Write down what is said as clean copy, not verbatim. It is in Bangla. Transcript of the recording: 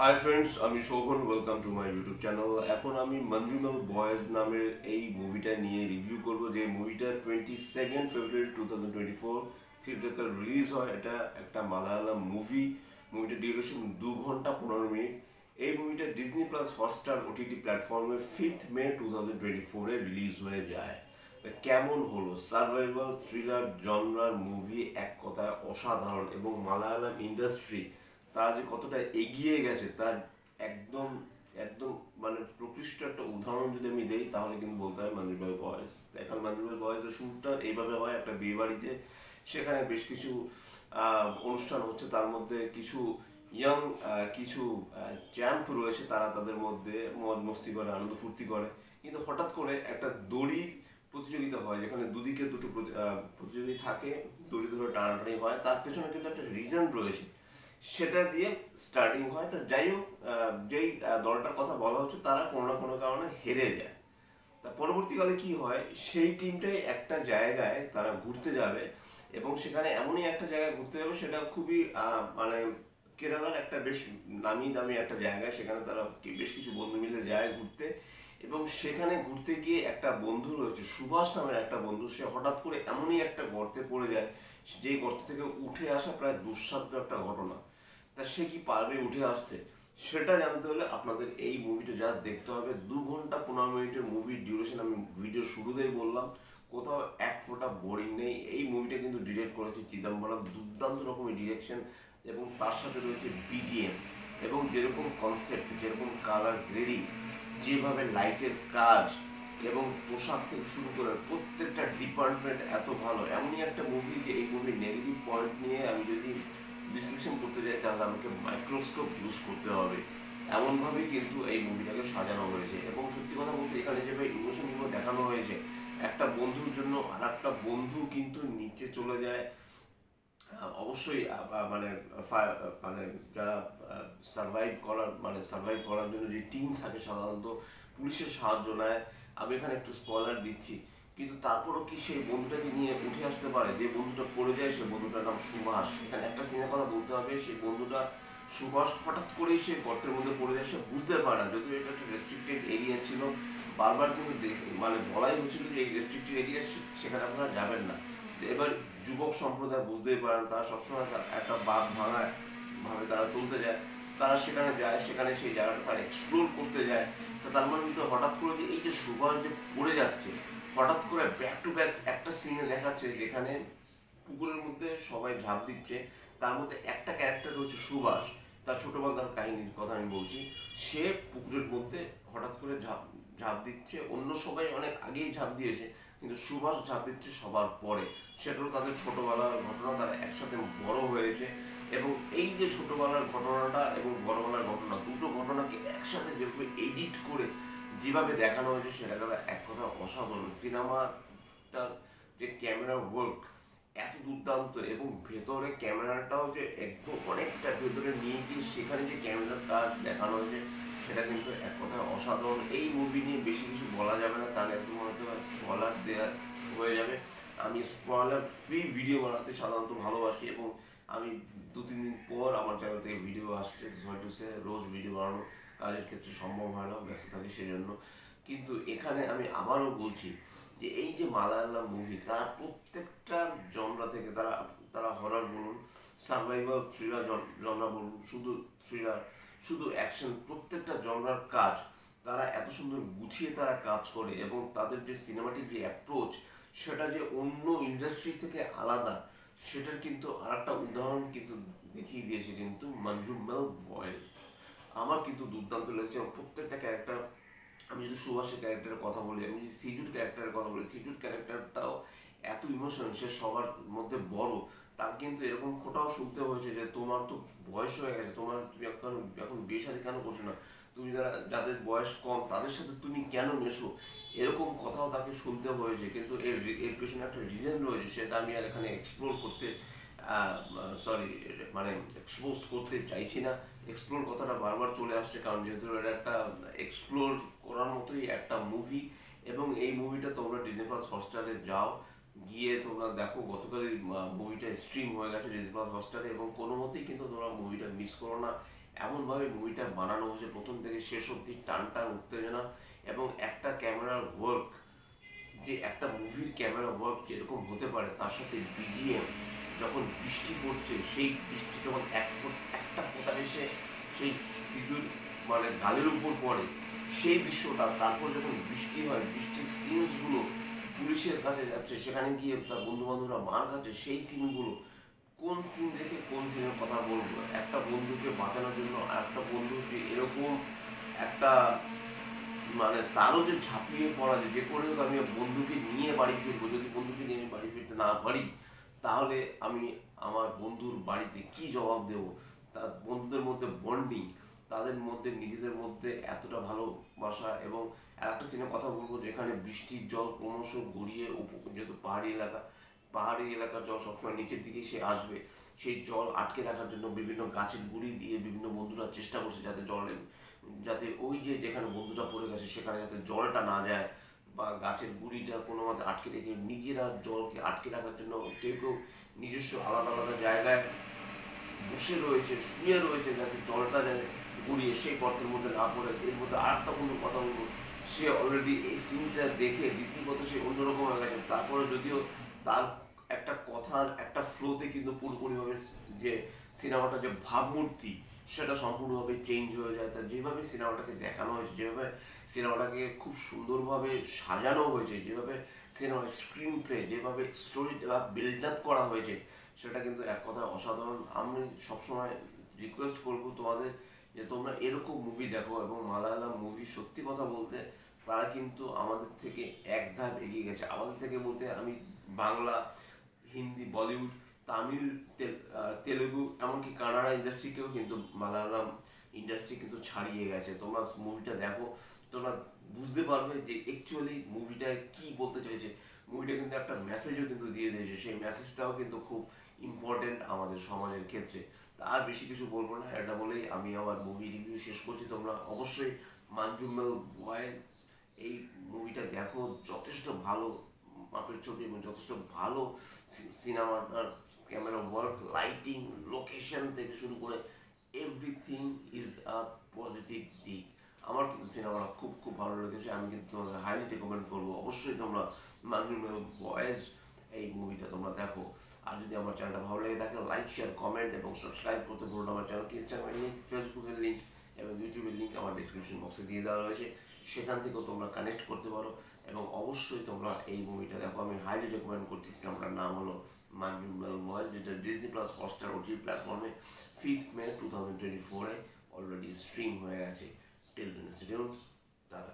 হাই ফ্রেন্ডস, আমি Shovon. Welcome to my YouTube channel. এখন আমি মঞ্জুমেল বয়েজ নামের এই মুভিটা নিয়ে রিভিউ করব। যে মুভিটা 22 ফেব্রুয়ারি 2024 থিয়েটারিক্যাল রিলিজ হয়। এটা একটা মালায়ালাম মুভিটা ডিউরেশন 2 ঘন্টা 15 মিনিট। এই মুভিটা ডিজনি প্লাস হটস্টার ওটিটি প্ল্যাটফর্মে 5 মে 2024 রিলিজ হয়ে যায়। তা কেমন হলো? সার্ভাইভাল থ্রিলার জনরার মুভি, এক কথায় অসাধারণ। এবং মালায়ালাম ইন্ডাস্ট্রি তারা যে কতটা এগিয়ে গেছে তার একদম একদম মানে প্রকৃষ্ট একটা উদাহরণ যদি আমি দেই, তাহলে কিন্তু বলতে হয় মঞ্জুমেল বয়েজ। এখন মঞ্জুমেল বয়েজের শ্যুটটা এইভাবে হয় একটা বিয়ে বাড়িতে। সেখানে বেশ কিছু অনুষ্ঠান হচ্ছে, তার মধ্যে কিছু ইয়াং কিছু চ্যাম্প রয়েছে, তারা তাদের মধ্যে মজ মস্তি করে, আনন্দ ফুর্তি করে। কিন্তু হঠাৎ করে একটা দড়ির প্রতিযোগিতা হয়, যেখানে দুদিকে দুটো প্রতিযোগী থাকে, দড়ি ধরে টানাটানি হয়। তার পেছনে কিন্তু একটা রিজন রয়েছে, সেটা দিয়ে স্টার্টিং হয়। তা যাই হোক, যেই দলটার কথা বলা হচ্ছে তারা কোনো না কোনো কারণে হেরে যায়। তা পরবর্তীকালে কি হয়, সেই টিমটাই একটা জায়গায় তারা ঘুরতে যাবে। এবং সেখানে এমনই একটা জায়গায় ঘুরতে যাবে, সেটা খুবই মানে কেরালার একটা বেশ নামি দামি একটা জায়গায়। সেখানে তারা বেশ কিছু বন্ধু মিলে যায় ঘুরতে। এবং সেখানে ঘুরতে গিয়ে একটা বন্ধু রয়েছে, সুভাষ নামের একটা বন্ধু। সে হঠাৎ করে এমনই একটা গর্তে পড়ে যায়, যেই গর্ত থেকে উঠে আসা প্রায় দুঃসাধ্য একটা ঘটনা। তা সে কি পারবে উঠে আসতে, সেটা জানতে হলে আপনাদের এই মুভিটা জাস্ট দেখতে হবে। 2 ঘন্টা 15 মিনিটের মুভি ডিউরেশন। আমি ভিডিওর শুরুতেই বললাম, কোথাও এক ফোঁটা বোরিং নেই। এই মুভিটা কিন্তু ডিরেক্ট করেছে চিদম্বরম, দুর্দান্ত রকমের ডিরেকশন। এবং তার সাথে রয়েছে বিজিএম। এবং যেরকম কনসেপ্ট, যেরকম কালার গ্রেডিং, যেভাবে লাইটের কাজ এবং পোশাক থেকে শুরু করে প্রত্যেকটা ডিপার্টমেন্ট এত ভালো। এমনই একটা মুভি যে এই মুভির নেগেটিভ পয়েন্ট নিয়ে আমি যদি বিশ্লেষণ করতে যাই, তাহলে আমাকে মাইক্রোস্কোপ ইউজ করতে হবে। এমনভাবেই কিন্তু এই মুভিটাকে সাজানো হয়েছে। এবং সত্যি কথা বলতে, এখানে যেভাবে ইমোশনগুলো দেখানো হয়েছে, একটা বন্ধুর জন্য আর একটা বন্ধু কিন্তু নিচে চলে যায়। অবশ্যই মানে মানে যারা সার্ভাইভ করার জন্য যে টিম থাকে, সাধারণত পুলিশের সাহায্য নেয়। আমি এখানে একটু স্পয়লার দিচ্ছি, কিন্তু তারপরও কি সেই বন্ধুটাকে নিয়ে উঠে আসতে পারে? যে বন্ধুটা পড়ে যায়, সে বন্ধুটার নাম সুভাষ। এখানে একটা সিনের কথা বলতে হবে, সেই বন্ধুটা সুভাষ হঠাৎ করেই সে গর্তের মধ্যে পড়ে যায়। সে বুঝতে পারে না, যদিও এটা একটা রেস্ট্রিক্টেড এরিয়া ছিল। বারবার কিন্তু মানে বলাই হচ্ছিল যে এই রেস্ট্রিক্টেড এরিয়া, সেখানে আপনারা যাবেন না। এবার যুবক সম্প্রদায় বুঝতেই পারেন, তারা সবসময় একটা বাঘ ভাঙা ভাবে তারা চলতে যায়। তারা সেখানে যায়, সেখানে সেই জায়গাটা তারা এক্সপ্লোর করতে যায়। তা তার মানে কিন্তু হঠাৎ করে যে এই যে সুভাষ যে পড়ে যাচ্ছে, হঠাৎ করে ব্যাক টু ব্যাক একটা সিনে দেখাচ্ছে যেখানে পুকুরের মধ্যে সবাই ঝাঁপ দিচ্ছে। তার মধ্যে একটা ক্যারেক্টার রয়েছে সুভাষ, তার ছোটবেলার কাহিনীর কথা আমি বলছি। সে পুকুরের মধ্যে হঠাৎ করে ঝাঁপ ঝাঁপ দিচ্ছে। অন্য সবাই অনেক আগেই ঝাঁপ দিয়েছে, কিন্তু সুভাষ ঝাঁপ দিচ্ছে সবার পরে। সেটা হলো তাদের ছোটবেলার ঘটনা, তারা একসাথে বড় হয়েছে। এবং এই যে ছোটবেলার ঘটনাটা এবং বড়বেলার ঘটনা, দুটো ঘটনাকে একসাথে যেভাবে এডিট করে যেভাবে দেখানো হয়েছে, সেটা এক কথা অসাধারণ। সিনেমাটার যে ক্যামেরা ওয়ার্ক এত দুর্দান্ত, এবং ভেতরে ক্যামেরাটাও যে একদম অনেকটা ভেতরে নিয়ে গিয়ে সেখানে যে ক্যামেরার কাজ দেখানো হয়েছে, সেটা কিন্তু এক কথায় অসাধারণ। এই মুভি নিয়ে বেশি কিছু বলা যাবে না, তাহলে একদম হয়তো স্পয়লার দেওয়া হয়ে যাবে। আমি স্পয়লার ফ্রি ভিডিও বানাতে সাধারণত ভালোবাসি, এবং আমি 2-3 দিন পর আমার চ্যানেল থেকে ভিডিও আসছে। রোজ ভিডিও বানানো কাজের ক্ষেত্রে সম্ভব হয় না, ব্যস্ত থাকি সেজন্য। কিন্তু এখানে আমি আবারও বলছি যে এই যে মালায়ালাম মুভি, তার প্রত্যেকটা জনরা থেকে, তারা তারা হরর বলুন, সার্ভাইভাল থ্রিলার জনরা বলুন, শুধু থ্রিলার, শুধু অ্যাকশন, প্রত্যেকটা জনরার কাজ তারা এত সুন্দর গুছিয়ে তারা কাজ করে। এবং তাদের যে সিনেমাটিক যে অ্যাপ্রোচ, সেটা যে অন্য ইন্ডাস্ট্রি থেকে আলাদা, সেটার কিন্তু আর একটা উদাহরণ কিন্তু দেখিয়ে দিয়েছে কিন্তু মঞ্জুমেল বয়েজ। আমার কিন্তু দুর্দান্ত লেগেছে। এবং প্রত্যেকটা ক্যারেক্টার, আমি যদি সুভাষের ক্যারেক্টারের কথা বলি, আমি যদি সিজুর ক্যারেক্টারের কথা বলি, সিজুর ক্যারেক্টারটাও এত ইমোশন। সে সবার মধ্যে বড়, তার কিন্তু এরকম খোটাও শুনতে হয়েছে যে তোমার তো বয়স হয়ে গেছে, তুমি এখন বিয়ে শাদী কেন করছো না, তুমি যাদের বয়স কম তাদের সাথে তুমি কেন মেশো, এরকম কথাও তাকে শুনতে হয়েছে। কিন্তু এর পেছনে একটা রিজন রয়েছে, সেটা আমি আর এখানে এক্সপ্লোর করতে সরি মানে এক্সপোজ করতে চাইছি না। এক্সপ্লোর কথাটা বারবার চলে আসছে, কারণ যেহেতু এটা একটা এক্সপ্লোর করার মতোই একটা মুভি। এবং এই মুভিটা তোমরা ডিজনি প্লাস হটস্টারে যাও, গিয়ে তোমরা দেখো। গতকালই মুভিটা স্ট্রিম হয়ে গেছে ডিজনি প্লাস হটস্টারে, এবং কোনো মতেই কিন্তু তোমরা মুভিটা মিস করো না। এমনভাবে মুভিটা বানানো হয়েছে প্রথম থেকে শেষ অবধি, টান টান উত্তেজনা এবং একটা ক্যামেরার ওয়ার্ক, যে একটা মুভির ক্যামেরা ওয়ার্ক যেরকম হতে পারে তার সাথে বিজিএম, যখন বৃষ্টি পড়ছে সেই বৃষ্টি যখন একটা ফোঁটা এসে সেই সিজুর মানে গালের উপর পড়ে সেই দৃশ্যটা, তারপর যখন বৃষ্টি হয় বৃষ্টির সিনসগুলো, পুলিশের কাছে যাচ্ছে সেখানে গিয়ে তার বন্ধু বান্ধবরা মার খাচ্ছে সেই সিনগুলো, কোন সিন দেখে কোন সিনের কথা বলবো, একটা বন্ধুকে বাঁচানোর জন্য আর একটা বন্ধু যে এরকম একটা মানে তারও যে ঝাঁপিয়ে পড়া, যে করে হোক আমি বন্ধুকে নিয়ে বাড়ি ফিরবো, যদি বন্ধুকে নিয়ে আমি বাড়ি ফিরতে না পারি তাহলে আমি আমার বন্ধুর বাড়িতে কি জবাব দেব, তার বন্ধুদের মধ্যে বন্ডিং, তাদের মধ্যে নিজেদের মধ্যে এতটা ভালোবাসা। এবং একটা সিনের কথা বলবো যেখানে বৃষ্টির জল ক্রমশ গড়িয়ে যেহেতু পাহাড়ি এলাকার জল সবসময় নিচের দিকে সে আসবে, সেই জল আটকে রাখার জন্য বিভিন্ন গাছের গুঁড়ি দিয়ে বিভিন্ন বন্ধুরা চেষ্টা করছে যাতে ওই যে যেখানে বন্ধুটা পড়ে গেছে সেখানে যাতে জলটা না যায়, বা গাছের গুঁড়িটা কোনো মতে আটকে রেখে নিজেরা জলকে আটকে রাখার জন্য কেউ কেউ নিজস্ব আলাদা আলাদা জায়গায় বসে রয়েছে, শুয়ে রয়েছে, যাতে জলটা গড়িয়ে সেই গর্তের মধ্যে না পড়ে। এর মধ্যে আর একটা বন্ধুর কথা বলবো, সে অলরেডি এই সিনটা দেখে রীতিমত সে অন্যরকম হয়ে গেছে, তারপরে যদিও তার একটা কথার একটা ফ্লোতে কিন্তু পুরোপুরিভাবে যে সিনেমাটা যে ভাবমূর্তি সেটা সম্পূর্ণভাবে চেঞ্জ হয়ে যায়। তার যেভাবে সিনেমাটাকে দেখানো হয়েছে, যেভাবে সিনেমাটাকে খুব সুন্দরভাবে সাজানো হয়েছে, যেভাবে সিনেমার স্ক্রিন প্লে, যেভাবে স্টোরি বিল্ড আপ করা হয়েছে, সেটা কিন্তু এক কথায় অসাধারণ। আমি সবসময় রিকোয়েস্ট করব তোমাদের যে তোমরা এরকম মুভি দেখো, এবং মালায়ালাম মুভি সত্যি কথা বলতে তারা কিন্তু আমাদের থেকে এক ধাপ এগিয়ে গেছে। আমাদের থেকে বলতে আমি বাংলা, হিন্দি, বলিউড, তামিল, তেলেগু, এমনকি কানাডা ইন্ডাস্ট্রিকেও কিন্তু মালায়ালাম ইন্ডাস্ট্রি কিন্তু ছাড়িয়ে গেছে। তোমরা মুভিটা দেখো, তোমরা বুঝতে পারবে যে অ্যাকচুয়ালি মুভিটায় কি বলতে চাইছে। মুভিটা কিন্তু একটা মেসেজও কিন্তু দিয়ে দিয়েছে, সেই মেসেজটাও কিন্তু খুব ইম্পর্টেন্ট আমাদের সমাজের ক্ষেত্রে। আর বেশি কিছু বলবো না, এটা বলেই আমি আমার মুভি রিভিউ শেষ করছি। তোমরা অবশ্যই মানজুমেল ভয়েস এই মুভিটা দেখো, যথেষ্ট ভালো মাপের ছবি এবং যথেষ্ট ভালো সিনেমাটার ক্যামেরা ওয়ার্ক, লাইটিং, লোকেশন থেকে শুরু করে এভরিথিং ইজ আ পজিটিভ দিক। আমার কিন্তু সিনেমাটা খুব খুব ভালো লেগেছে, আমি কিন্তু তোমাদের হাইলি রেকমেন্ড করবো। অবশ্যই তোমরা মানজুমেল ভয়েস এই মুভিটা তোমরা দেখো। আর যদি আমার চ্যানেলটা ভালো লেগে থাকে লাইক, শেয়ার, কমেন্ট এবং সাবস্ক্রাইব করতে ভুলো না। আমার চ্যানেলকে ইনস্টাগ্রামের লিঙ্ক, ফেসবুকের লিঙ্ক এবং ইউটিউবের লিঙ্ক আমার ডিসক্রিপশন বক্সে দিয়ে দেওয়া রয়েছে, সেখান থেকেও তোমরা কানেক্ট করতে পারো। এবং অবশ্যই তোমরা এই মুভিটা দেখো, আমি হাইলি রেকমেন্ড করছি। সিনেমাটার নাম হলো মানজুমেল ভয়েস, যেটা ডিজনি প্লাস হটস্টার ওটিটি প্ল্যাটফর্মে 5 মে 2024 অলরেডি স্ট্রিম হয়ে গেছে। Till then stay tuned, tata.